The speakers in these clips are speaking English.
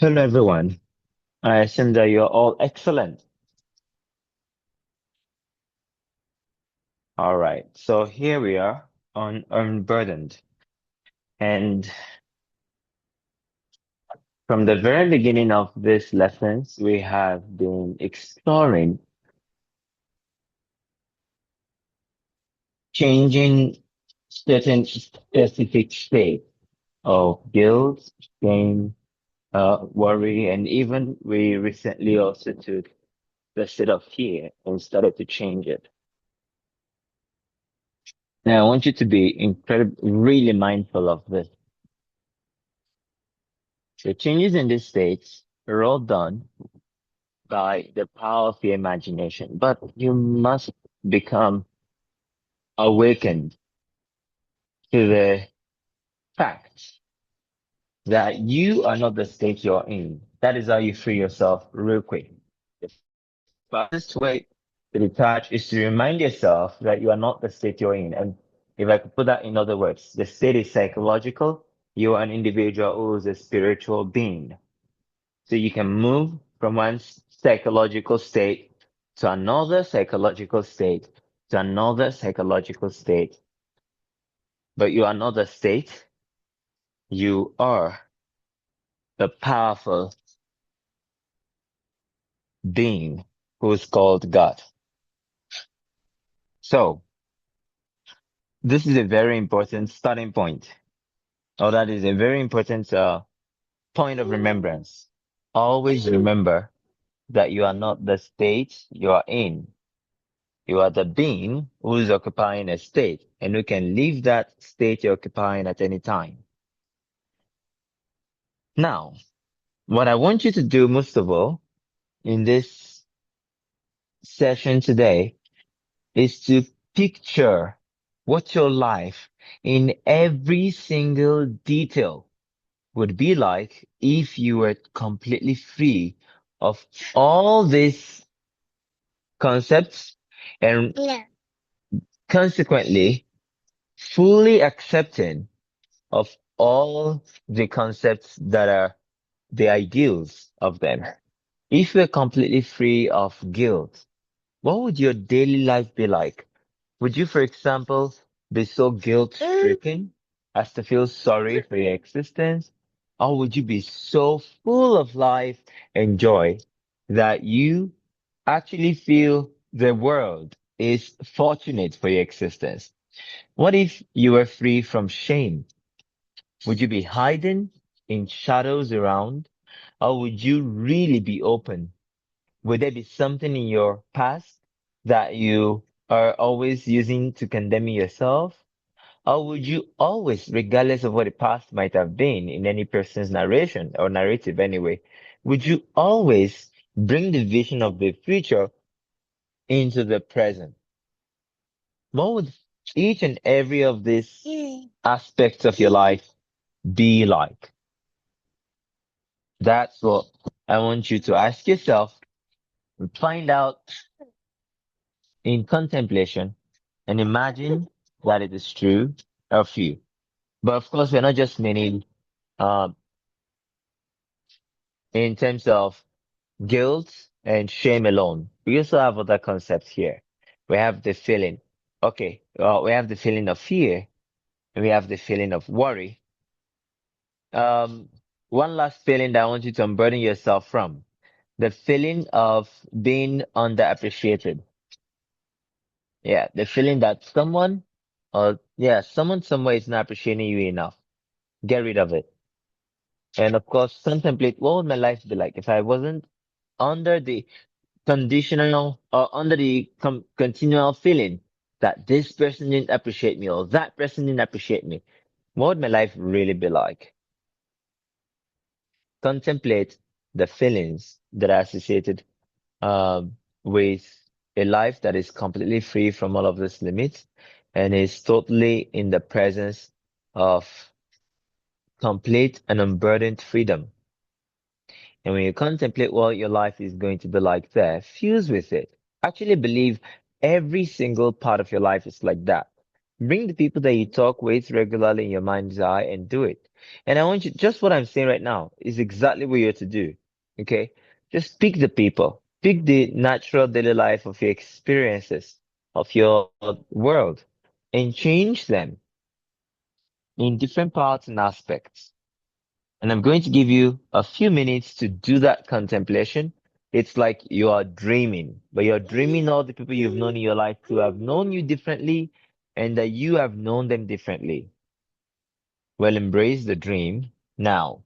Hello, everyone. I assume that you're all excellent. All right. So here we are on Unburdened. And from the very beginning of this lessons, we have been exploring changing certain specific states of guilt, shame, worry, and even we recently also took the state of fear and started to change it. Now, I want you to be really mindful of this. The changes in these states are all done by the power of your imagination, but you must become awakened to the fact that you are not the state you're in. That is how you free yourself real quick. The fastest way to detach is to remind yourself that you are not the state you're in. And if I could put that in other words, the state is psychological. You are an individual who is a spiritual being. So you can move from one psychological state to another psychological state to another psychological state. But you are not the state. You are the powerful being who is called God. So this is a very important starting point, or that is a very important point of remembrance. Always remember that you are not the state you are in. You are the being who is occupying a state and who can leave that state you're occupying at any time. Now, what I want you to do most of all in this session today is to picture what your life in every single detail would be like if you were completely free of all these concepts and consequently fully accepting of all the concepts that are the ideals of them. If you're completely free of guilt, what would your daily life be like? Would you, for example, be so guilt stricken as to feel sorry for your existence? Or would you be so full of life and joy that you actually feel the world is fortunate for your existence? What if you were free from shame? Would you be hiding in shadows around, or would you really be open? Would there be something in your past that you are always using to condemn yourself? Or would you always, regardless of what the past might have been in any person's narration or narrative anyway, would you always bring the vision of the future into the present? What would each and every of these aspects of your life be like? That's what I want you to ask yourself and find out in contemplation and imagine that it is true of you. But of course, we're not just meaning um, in terms of guilt and shame alone. We also have other concepts here. We have the feeling, okay, we have the feeling of fear and we have the feeling of worry. Um, one last feeling that I want you to unburden yourself from, the feeling of being underappreciated. Yeah, the feeling that someone or yeah, someone somewhere is not appreciating you enough. Get rid of it. And of course, contemplate what would my life be like if I wasn't under the conditional or under the continual feeling that this person didn't appreciate me or that person didn't appreciate me. What would my life really be like? Contemplate the feelings that are associated with a life that is completely free from all of these limits and is totally in the presence of complete and unburdened freedom. And when you contemplate what your life is going to be like there, fuse with it. Actually believe every single part of your life is like that. Bring the people that you talk with regularly in your mind's eye and do it. And I want you, just what I'm saying right now is exactly what you're to do. Okay? Just pick the people, pick the natural daily life of your experiences, of your world, and change them in different parts and aspects. And I'm going to give you a few minutes to do that contemplation. It's like you are dreaming, but you're dreaming all the people you've known in your life who have known you differently and that you have known them differently. Well, embrace the dream now.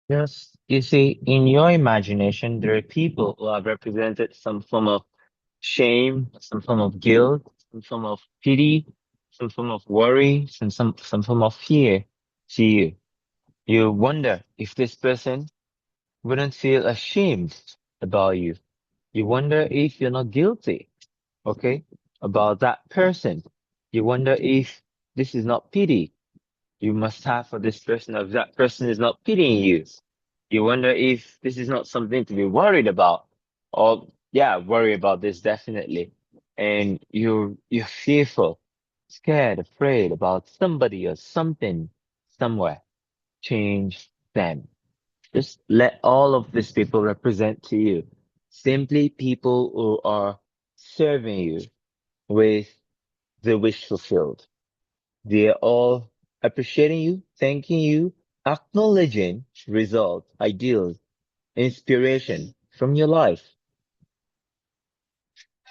Yes, you see, in your imagination, there are people who have represented some form of shame, some form of guilt, some form of pity, some form of worry, some form of fear to you. You wonder if this person wouldn't feel ashamed about you. You wonder if you're not guilty, okay, about that person. You wonder if this is not pity you must have for this person, or if that person is not pitying you. You wonder if this is not something to be worried about, or yeah, worry about this definitely. And you're fearful, scared, afraid about somebody or something somewhere. Change. them. Just let all of these people represent to you. Simply people who are serving you with the wish fulfilled. They're all appreciating you, thanking you, acknowledging result, ideals, inspiration from your life.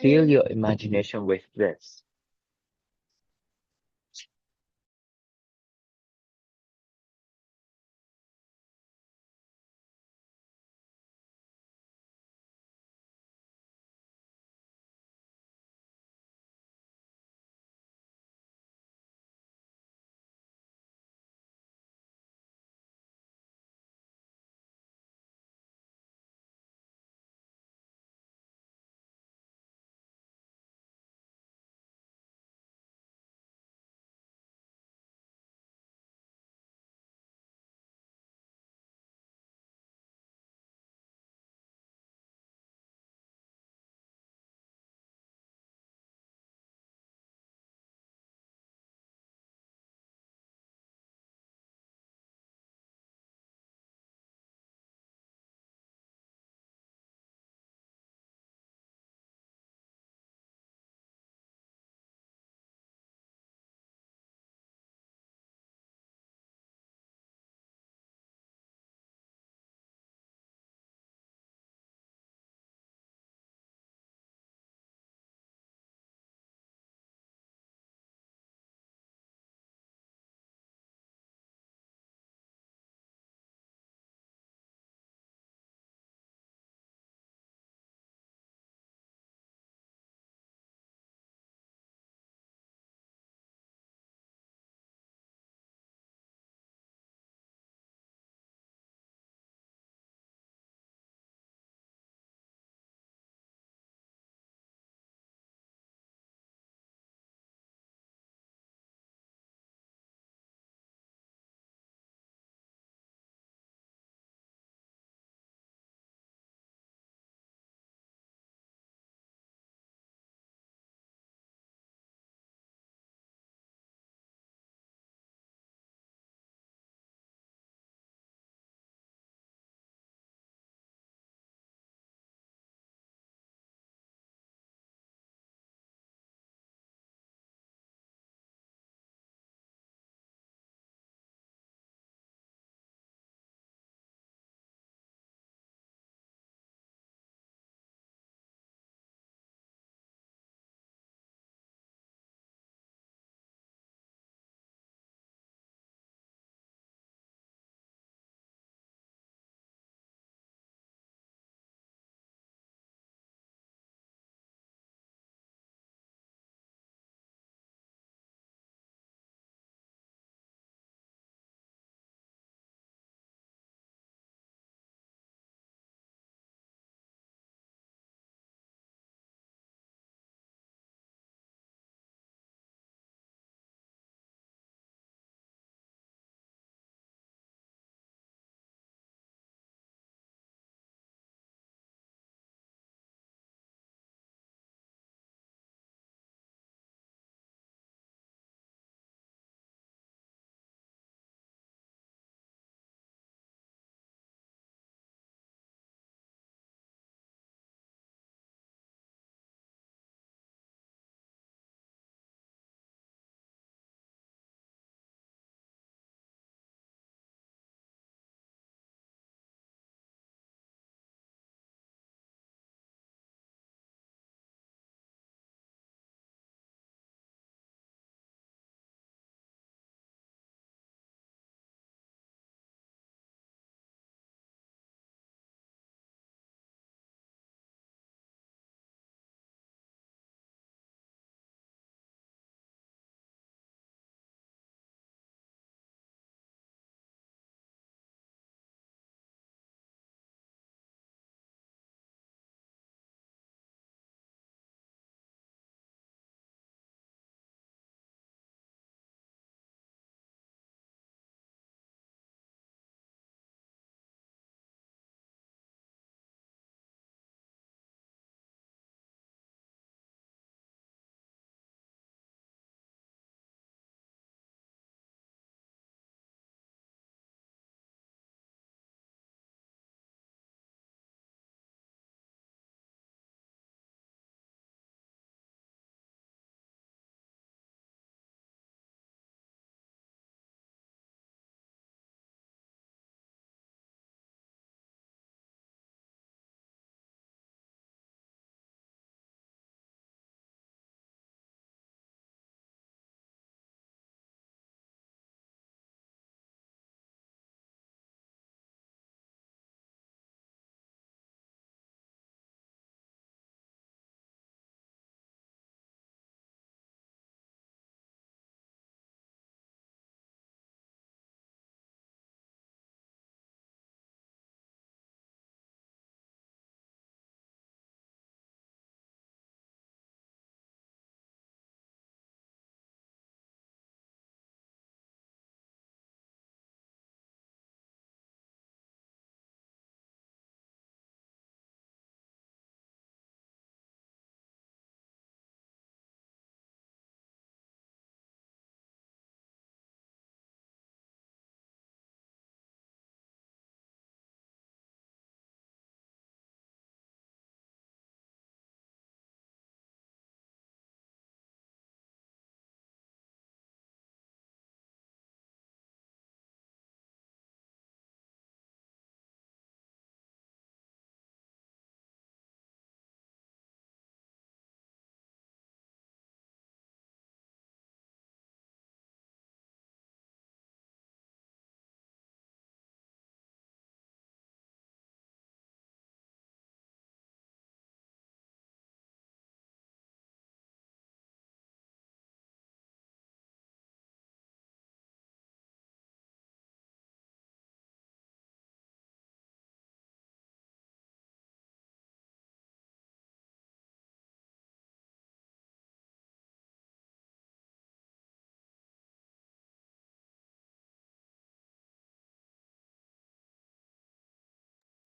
Fill your imagination with this.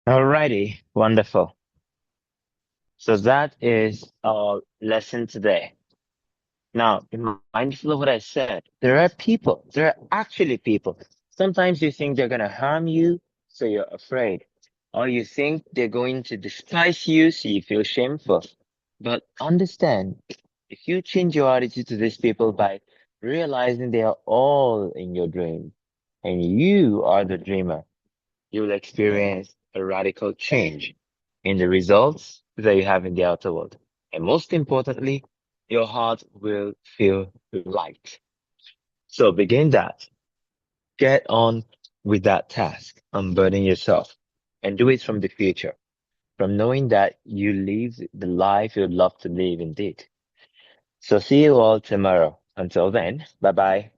Alrighty, wonderful. So that is our lesson today. Now, be mindful of what I said. There are people, there are actually people. Sometimes you think they're going to harm you, so you're afraid. Or you think they're going to despise you, so you feel shameful. But understand, if you change your attitude to these people by realizing they are all in your dream, and you are the dreamer, you will experience a radical change in the results that you have in the outer world. And most importantly, your heart will feel light. So begin that. Get on with that task, unburden yourself, and do it from the future, from knowing that you live the life you'd love to live indeed. So see you all tomorrow. Until then, bye bye.